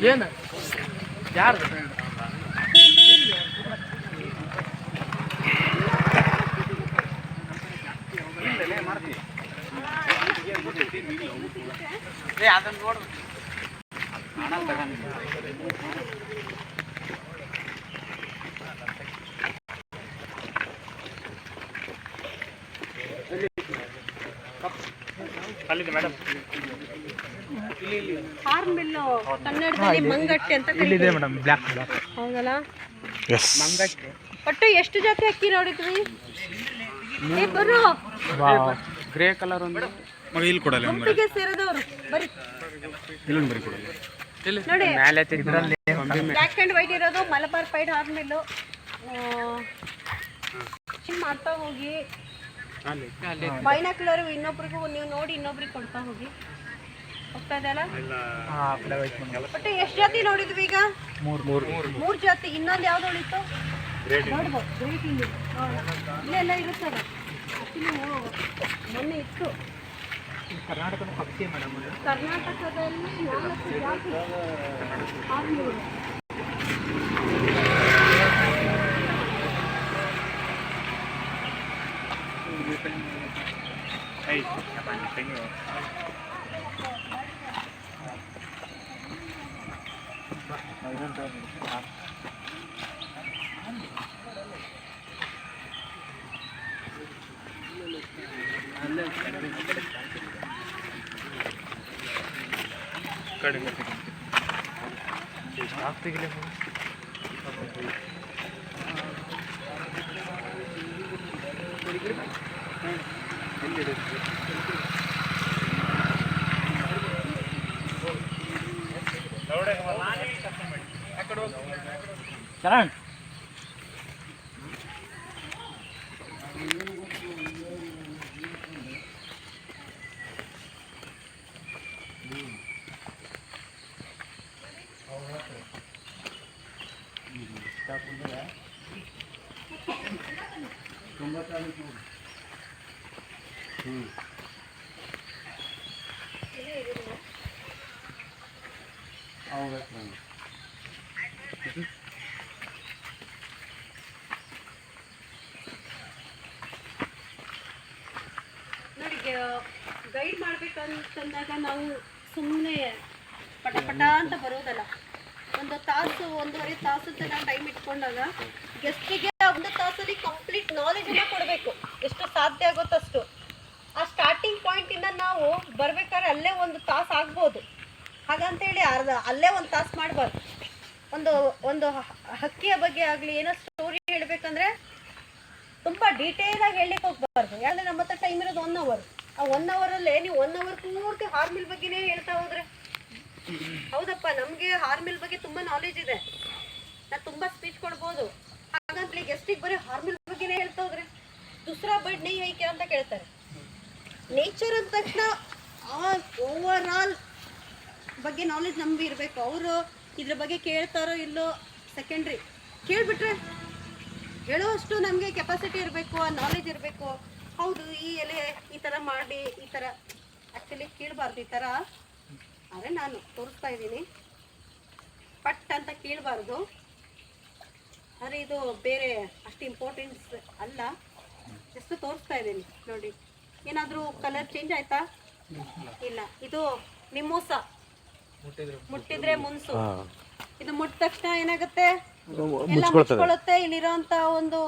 ಏನು ಯಾರು ಅದನ್ನ ನೋಡು ಮೇಡಮ್ ಹಾರ್ನ್ ಬಿಲ್ಲು ಕನ್ನಡದಲ್ಲಿ ಮಂಗಟ್ಟೆ ಅಂತ ಇಲ್ಲಿದೆ ಮೇಡಮ್ ಬ್ಲ್ಯಾಕ್ ಹೌದಲ್ಲ ಮಂಗಟ್ಟೆ ಒಟ್ಟು ಎಷ್ಟು ಜಾತಿ ಅಕ್ಕಿ ನೋಡಿದ್ವಿ ಬರು ಗ್ರೇ ಕಲರ್ ಒಂದು ಮಗ ಇಲ್ಲಿ ಕೊಡಲ್ಲ ಗುಂಪಿಗೆ ಸೇರಿದವರು ಬರಿ ಇಲ್ಲೊಂದು ಬರಿ ಕೊಡಲ್ಲ ನೋಡಿ ಮೇಲೆ ಇದರಲ್ಲಿ ಬ್ಲ್ಯಾಕ್ ಆ್ಯಂಡ್ ವೈಟ್ ಇರೋದು ಮಲಬಾರ್ ಪೈಡ್ ಹಾರ್ನ್ ಬಿಲ್ಲು ಮಾಡ್ತಾ ಹೋಗಿ ಬೈನಾಕ್ಯುಲರ್ ಇನ್ನೊಬ್ರಿಗೂ ನೀವು ನೋಡಿ ಇನ್ನೊಬ್ರಿಗೆ ಕೊಡ್ತಾ ಹೋಗಿ ಹೋಗ್ತಾ ಇದೆಯಲ್ಲ ಬಟ್ ಎಷ್ಟು ಜಾತಿ ನೋಡಿದ್ವಿ ಈಗ ಮೂರು ಜಾತಿ ಇನ್ನೊಂದು ಯಾವ್ದು ಉಳಿತು ನೋಡ್ಬೋದು ಗ್ರೇಟ್ ಇಲ್ಲಿ ಇಲ್ಲೆಲ್ಲ ಇರುತ್ತದೆ ಮೊನ್ನೆ ಇತ್ತು ಕರ್ನಾಟಕದ ಪಕ್ಷಿ ಮೇಡಮ್ ಕರ್ನಾಟಕದಲ್ಲಿ 4 ಜಾತಿ ಹಾರ್ನ್ಬಿಲ್ ಚರಣ್ ನೋಡಿ ಗೈಡ್ ಮಾಡ್ಬೇಕಂತಂದಾಗ ನಾವು ಸುಮ್ಮನೆ ಪಟ ಪಟ ಅಂತ ಬರೋದಲ್ಲ ಒಂದು ತಾಸು 1.5 ತಾಸು ಅಂತ ನಾವು ಟೈಮ್ ಇಟ್ಕೊಂಡಾಗ ಗೆಸ್ಟಿಗೆ ಒಂದು ತಾಸಲ್ಲಿ ಕಂಪ್ಲೀಟ್ ನಾಲೆಜನ್ನು ಕೊಡಬೇಕು ಎಷ್ಟು ಸಾಧ್ಯ ಆಗುತ್ತಷ್ಟು ಆ ಸ್ಟಾರ್ಟಿಂಗ್ ಪಾಯಿಂಟಿಂದ ನಾವು ಬರ್ಬೇಕಾದ್ರೆ ಅಲ್ಲೇ 1 ತಾಸು ಆಗ್ಬೋದು ಹಾಗಂತೇಳಿ ಅಲ್ಲೇ 1 ತಾಸು ಮಾಡಬಾರ್ದು ಒಂದು ಹಕ್ಕಿಯ ಬಗ್ಗೆ ಆಗಲಿ ಏನೋ ಸ್ಟೋರಿ ಹೇಳಬೇಕಂದ್ರೆ ತುಂಬ ಡೀಟೇಲಾಗಿ ಹೇಳಲಿಕ್ಕೆ ಹೋಗ್ಬಾರ್ದು ಯಾಕಂದರೆ ನಮ್ಮ ಹತ್ರ ಟೈಮ್ ಇರೋದು 1 ಅವರ್ ಆ 1 ಅವರಲ್ಲೇ ನೀವು 1 ಅವರ್ ಪೂರ್ತಿ ಹಾರ್ಮಿಲ್ ಬಗ್ಗೆನೇ ಹೇಳ್ತಾ ಹೋದ್ರೆ ಹೌದಪ್ಪ ನಮಗೆ ಹಾರ್ಮಿಲ್ ಬಗ್ಗೆ ತುಂಬ ನಾಲೆಜ್ ಇದೆ ನಾನು ತುಂಬ ಸ್ಪೀಚ್ ಕೊಡ್ಬೋದು ಹಾಗಂತಲೇ ಗೆಸ್ಟಿಗೆ ಬರೀ ಹಾರ್ಮಿಲ್ ಬಗ್ಗೆನೇ ಹೇಳ್ತಾ ಹೋದ್ರೆ ದೂಸರಾ ಬರ್ಡ್ ನೈ ಹೈ ಕ್ಯಾ ಅಂತ ಕೇಳ್ತಾರೆ ನೇಚರ್ ಅಂದ ತಕ್ಷಣ ಓವರ್ ಆಲ್ ಬಗ್ಗೆ ನಾಲೆಜ್ ನಮ್ಗೆ ಇರಬೇಕು ಅವರು ಇದ್ರ ಬಗ್ಗೆ ಕೇಳ್ತಾರೋ ಇಲ್ಲೋ ಸೆಕೆಂಡ್ರಿ ಕೇಳಿಬಿಟ್ರೆ ಹೇಳೋಷ್ಟು ನಮಗೆ ಕೆಪಾಸಿಟಿ ಇರಬೇಕು ಆ ನಾಲೆಜ್ ಇರಬೇಕು ಹೌದು ಈ ಎಲೆ ಈ ಥರ ಮಾಡಿ ಈ ಥರ ಆ್ಯಕ್ಚುಲಿ ಕೀಳಬಾರ್ದು ಈ ಥರ ಆದರೆ ನಾನು ತೋರಿಸ್ತಾ ಇದ್ದೀನಿ ಪಟ್ ಅಂತ ಕೀಳಬಾರ್ದು ಆದರೆ ಇದು ಬೇರೆ ಅಷ್ಟು ಇಂಪಾರ್ಟೆನ್ಸ್ ಅಲ್ಲ ಎಷ್ಟು ತೋರಿಸ್ತಾ ಇದ್ದೀನಿ ನೋಡಿ ಏನಾದರೂ ಕಲರ್ ಚೇಂಜ್ ಆಯ್ತಾ ಇಲ್ಲ ಇದು ಮಿಮೋಸ ಮುಟ್ಟಿದ್ರೆ ಮುನ್ಸು ಇದು ಮುಟ್ಟ ತಕ್ಷಣ ಏನಾಗುತ್ತೆ ಎಲ್ಲ ಮುಚ್ಕೊಳ್ಳುತ್ತೆ ಇಲ್ಲಿರೋಂಥ ಒಂದು